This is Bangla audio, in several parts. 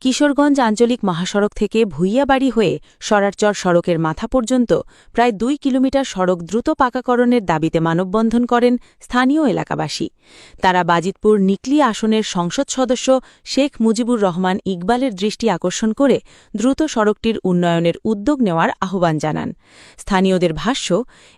কিশোরগঞ্জ আঞ্চলিক মহাসড়ক থেকে ভুইয়াবাড়ি হয়ে সরারচর সড়কের মাথা পর্যন্ত প্রায় 2 কিলোমিটার সড়ক দ্রুত পাকাকরণের দাবিতে মানববন্ধন করেন স্থানীয় এলাকাবাসী। তারা বাজিতপুর নিকলি আসনের সংসদ সদস্য শেখ মুজিবুর রহমান ইকবালের দৃষ্টি আকর্ষণ করে দ্রুত সড়কটির উন্নয়নের উদ্যোগ নেওয়ার আহ্বান জানান। স্থানীয়দের ভাষ্য,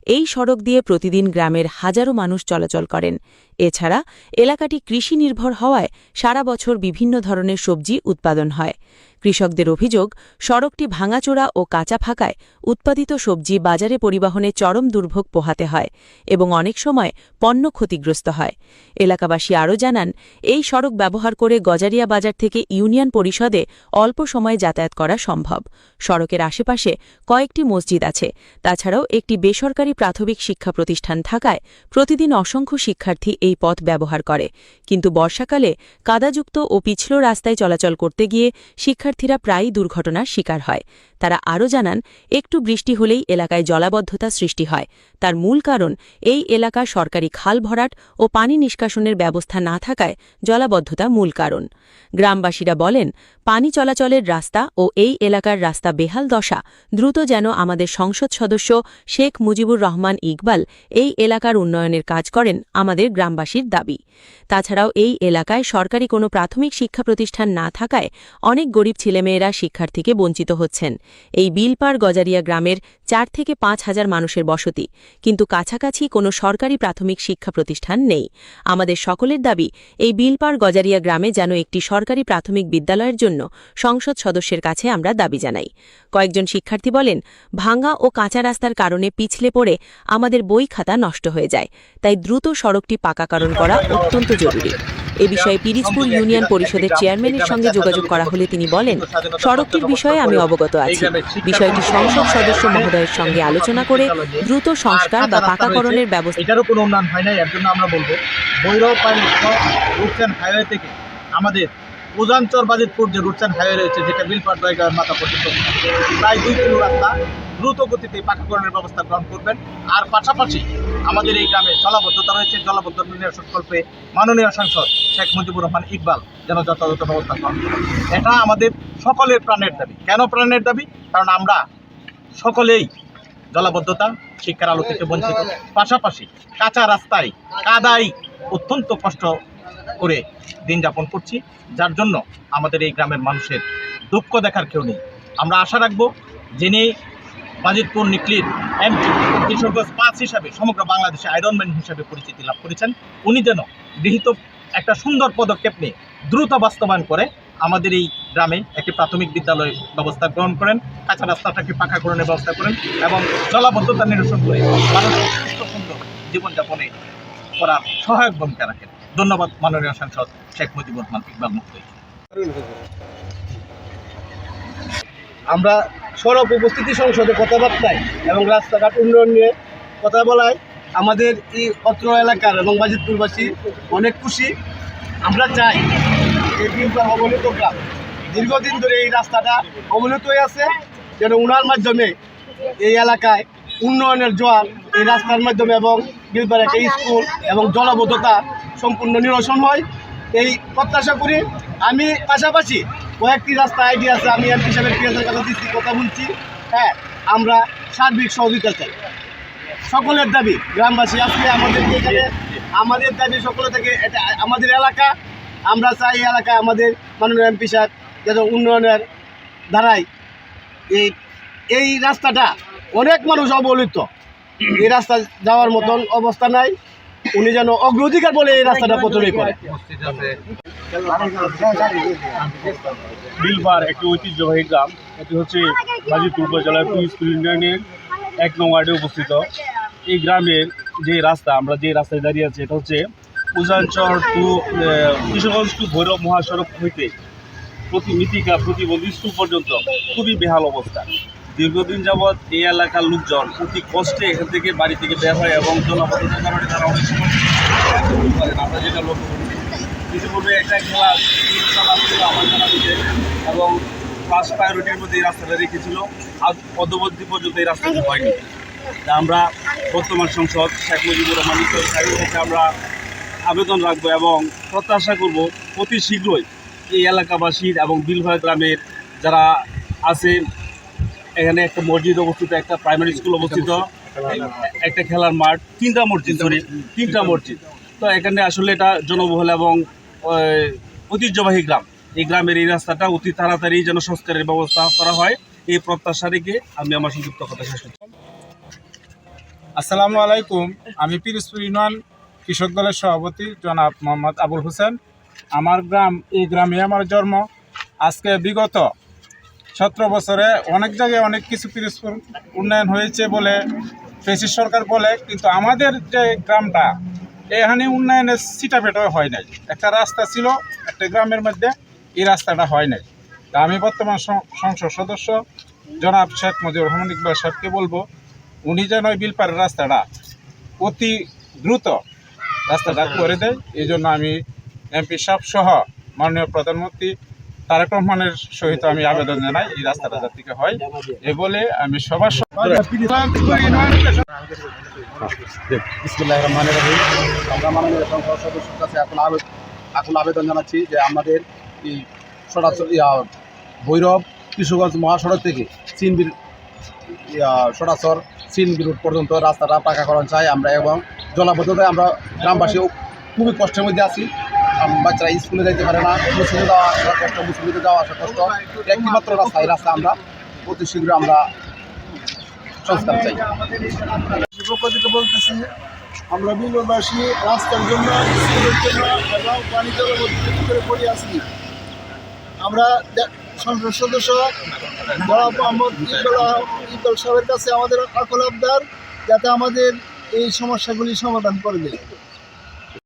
এই সড়ক দিয়ে প্রতিদিন গ্রামের হাজারো মানুষ চলাচল করেন। এছাড়া এলাকাটি কৃষি নির্ভর হওয়ায় সারা বছর বিভিন্ন ধরনের সবজি উৎপাদন হয়। কৃষকদের অভিযোগ, সড়কটি ভাঙাচোরা ও কাঁচা ফাঁকায় উৎপাদিত সবজি বাজারে পরিবহনে চরম দুর্ভোগ পোহাতে হয় এবং অনেক সময় পণ্য ক্ষতিগ্রস্ত হয়। এলাকাবাসী আরও জানান, এই সড়ক ব্যবহার করে গজারিয়া বাজার থেকে ইউনিয়ন পরিষদে অল্প সময়ে যাতায়াত করা সম্ভব। সড়কের আশেপাশে কয়েকটি মসজিদ আছে। তাছাড়াও একটি বেসরকারি প্রাথমিক শিক্ষা প্রতিষ্ঠান থাকায় প্রতিদিন অসংখ্য শিক্ষার্থী এই পথ ব্যবহার করে। কিন্তু বর্ষাকালে কাদাযুক্ত ও পিছল রাস্তায় চলাচল করতে গিয়ে শিক্ষার্থীরা প্রায়ই দুর্ঘটনার শিকার হয়। তারা আরও জানান, একটু বৃষ্টি হলেই এলাকায় জলাবদ্ধতা সৃষ্টি হয়। তার মূল কারণ এই এলাকার সরকারি খাল ভরাট ও পানি নিষ্কাশনের ব্যবস্থা না থাকায় জলাবদ্ধতা মূল কারণ। গ্রামবাসীরা বলেন, পানি চলাচলের রাস্তা ও এই এলাকার রাস্তা বেহাল দশা দ্রুত যেন আমাদের সংসদ সদস্য শেখ মুজিবুর রহমান ইকবাল এই এলাকার উন্নয়নের কাজ করেন আমাদের গ্রামবাসীর দাবি। তাছাড়াও এই এলাকায় সরকারি কোনো প্রাথমিক শিক্ষা প্রতিষ্ঠান না থাকায় অনেক গরিব ছেলেমেয়েরা শিক্ষার থেকে বঞ্চিত হচ্ছেন। এই বিলপাড় গজারিয়া গ্রামের 4 থেকে 5 হাজার মানুষের বসতি, কিন্তু কাছাকাছি কোনো সরকারি প্রাথমিক শিক্ষা প্রতিষ্ঠান নেই। আমাদের সকলের দাবি, এই বিলপাড় গজারিয়া গ্রামে যেন একটি সরকারি প্রাথমিক বিদ্যালয়ের জন্য সংসদ সদস্যের কাছে আমরা দাবি জানাই। কয়েকজন শিক্ষার্থী বলেন, ভাঙা ও কাঁচা রাস্তার কারণে পিছলে পড়ে আমাদের বই খাতা নষ্ট হয়ে যায়। তাই দ্রুত সড়কটি পাকাকরণ করা অত্যন্ত জরুরি। এ বিষয়ে পিরিজপুর ইউনিয়ন পরিষদের চেয়ারম্যানের সঙ্গে যোগাযোগ করা হলে তিনি বলেন, সড়কটির বিষয়ে আমি অবগত আছি। বিষয়টি সংসদ সদস্য মহোদয়ের সঙ্গে আলোচনা করে দ্রুত সংস্কার বা পাকাকরণের ব্যবস্থা। এটারও কোনো উন্নয়ন হয় নাই। এর জন্য আমরা বলবো, ভৈরব রুটস অ্যান্ড হাইওয়ে থেকে আমাদের উজানচর বাজিতপুর যে রুটস অ্যান্ড হাইওয়ে রয়েছে, যেটা বিলপাড় দয়গার মাথা পর্যন্ত প্রায় 2 কিলো রাস্তা দ্রুত গতিতে পাকাকরণের ব্যবস্থা গ্রহণ করবেন। আর পাশাপাশি আমাদের এই গ্রামে জলাবদ্ধতা রয়েছে, জলাবদ্ধতা নিরসনকল্পে মাননীয় সাংসদ শেখ মুজিবুর রহমান ইকবাল যেন যথাযথ ব্যবস্থা গ্রহণ করেন। এটা আমাদের সকলের প্রাণের দাবি। কেন প্রাণের দাবি? কারণ আমরা সকলেই জলাবদ্ধতা, শিক্ষার আলো থেকে বঞ্চিত। পাশাপাশি কাঁচা রাস্তায় কাদাই অত্যন্ত কষ্ট করে দিন যাপন করছি, যার জন্য আমাদের এই গ্রামের মানুষের দুঃখ দেখার কেউ নেই। আমরা আশা রাখবো, যিনি বাজিতপুর নিকলির এমপি, কিশোরগঞ্জ 5 হিসাবে সমগ্র বাংলাদেশে আয়রনম্যান হিসাবে পরিচিতি লাভ করেছেন, উনি যেন গৃহীত একটা সুন্দর পদক্ষেপ নিয়ে দ্রুত বাস্তবায়ন করে আমাদের এই গ্রামে একটি প্রাথমিক বিদ্যালয় ব্যবস্থা গ্রহণ করেন, কাঁচা রাস্তাটাকে পাকাকরণের ব্যবস্থা করেন এবং জলাবদ্ধতা নিরসন করে মানুষের সুস্থ সুন্দর জীবনযাপনে করার সহায়ক ভূমিকা রাখেন। ধন্যবাদ মাননীয় সাংসদ শেখ মুজিবুর রহমান ইকবাল মহোদয়। আমরা সড়ক উপস্থিতি সংসদে কথাবার্তায় এবং রাস্তাঘাট উন্নয়ন নিয়ে কথা বলায় আমাদের এই অত্র এলাকার এবং বাজিতপুরবাসী অনেক খুশি। আমরা চাই এই বিলপাড় অবহেলিত গ্রাম, দীর্ঘদিন ধরে এই রাস্তাটা অবহেলিত হয়ে আছে, যেন উনার মাধ্যমে এই এলাকায় উন্নয়নের জোয়ার এই রাস্তার মাধ্যমে এবং বিলপাড় একটা স্কুল এবং জলাবদ্ধতা সম্পূর্ণ নিরসন হয়, এই প্রত্যাশা করি। আমি পাশাপাশি কয়েকটি রাস্তা আইডিয়া আছে, আমি এমপি সাহেবের পিএসের কথা দিচ্ছি, কথা বলছি। হ্যাঁ, আমরা সার্বিক সহযোগিতা চাই। সকলের দাবি গ্রামবাসী আজকে আমাদেরকে এখানে আমাদের দাবি সকলে থেকে, এটা আমাদের এলাকা, আমরা চাই এই এলাকা আমাদের মাননীয় এমপি সাহেব যেন উন্নয়নের ধারায় এই রাস্তাটা, অনেক মানুষ অবহেলিত, এই রাস্তা যাওয়ার মতন অবস্থা নাই, উনি যেন অগ্রাধিকার বলে এই রাস্তাটা প্রথমেই করে। বিলপাড় একটি ঐতিহ্যবাহী গ্রাম। এটি হচ্ছে বাজিতপুর উপজেলার পিরিজপুর ইউনিয়নের 1 নং ওয়ার্ডে অবস্থিত। এই গ্রামের যে রাস্তা, আমরা যে রাস্তায় দাঁড়িয়ে আছি, এটা হচ্ছে উজানচর টু কিশোরগঞ্জ টু ভৈরব মহাসড়ক হইতে মিতিকা প্রতিবন্ধী স্কুল পর্যন্ত খুবই বেহাল অবস্থা। দীর্ঘদিন যাবৎ এই এলাকার লোকজন অতি কষ্টে এখান থেকে বাড়ি থেকে বের হয় এবং জলাবদ্ধতার কারণে তারা অনেক সময় আমরা যেটা লক্ষ্য করছি, ইতিপূর্বে একটা খেলা ছিল আমার জানা দিতে, এবং ফার্স্ট প্রায়োরিটির মধ্যে এই রাস্তাটা রেখেছিল, আজ পদ্মবর্তী পর্যন্ত এই রাস্তাটি হয়নি। তা আমরা বর্তমান সংসদ শেখ মুজিবুর রহমান ইকবাল সাহেবের কাছে আমরা আবেদন রাখবো এবং প্রত্যাশা করব অতি শীঘ্রই এই এলাকাবাসীর এবং বিলভার গ্রামের যারা আছে, এখানে একটা মসজিদ অবস্থিত, একটা প্রাইমারি স্কুল অবস্থিত, একটা খেলার মাঠ, তিনটা মসজিদ। তো এখানে আসলে এটা জনবহুল এবং ঐতিহ্যবাহী গ্রাম। এই গ্রামের এই রাস্তাটা অতি তাড়াতাড়ি যেন সংস্কারের ব্যবস্থা করা হয়, এই প্রত্যাশা রেখে আমি আমার সংযুক্ত কথা শেষ করছি। আসসালামু আলাইকুম। আমি পিরোজপুর ইউনিয়ন কৃষক দলের সভাপতি জনাব মোহাম্মদ আবুল হোসেন। আমার গ্রাম, এই গ্রামে আমার জন্ম। আজকে বিগত 17 বছরে অনেক জায়গায় অনেক কিছু পিরোজপুর উন্নয়ন হয়েছে বলে ফ্যাসিস্ট সরকার বলে, কিন্তু আমাদের যে গ্রামটা, এখানে উন্নয়নের সিটাফেটাও হয় নাই। একটা রাস্তা ছিল একটা গ্রামের মধ্যে, এই রাস্তাটা হয় নাই। তা আমি বর্তমান সংসদ সদস্য জনাব শেখ মুজিবুর রহমান ইকবাল সাহেবকে বলবো, উনি যেন ওই বিলপাড়ের রাস্তাটা অতি দ্রুত রাস্তাটা করে দেয়। এই জন্য আমি এমপি সাহেব সহ মাননীয় প্রধানমন্ত্রী তারেক রহমানের সহিত আমি আবেদন জানাই এই রাস্তাটা যাতে হয়। এ বলে আমি সবার বিসমিল্লাহির রহমানির রহিম। আমরা মাননীয় সংসদ সদস্যের কাছে এখন আবেদন জানাচ্ছি যে আমাদের এই ভৈরব কিশোরগঞ্জ মহাসড়ক থেকে চিনবির সরাসর চিনবির রোড পর্যন্ত রাস্তাটা পাকাকরণ চাই আমরা, এবং জলাবদ্ধতায় আমরা গ্রামবাসীও খুবই কষ্টের মধ্যে আছি। বাচ্চারা স্কুলে যাইতে পারে না, মুসলিমে যাওয়া আসা কষ্ট, মুসলিমে যাওয়া আসা কষ্ট। একটিমাত্র রাস্তা, এই রাস্তা আমরা অতি শীঘ্র আমরা সংস্কার চাই। পক্ষ থেকে বলতেছি, আমরা বিলবাসী রাস্তার জন্য, স্কুলের জন্য এবং পানি জলবদ্ধ করে পড়ে আছি। আমরা সংসদ সদস্য জনাব মোহাম্মদ ইকবাল সাহেবের কাছে আমাদের আকুল আবদার, যাতে আমাদের এই সমস্যাগুলি সমাধান করে দেয়।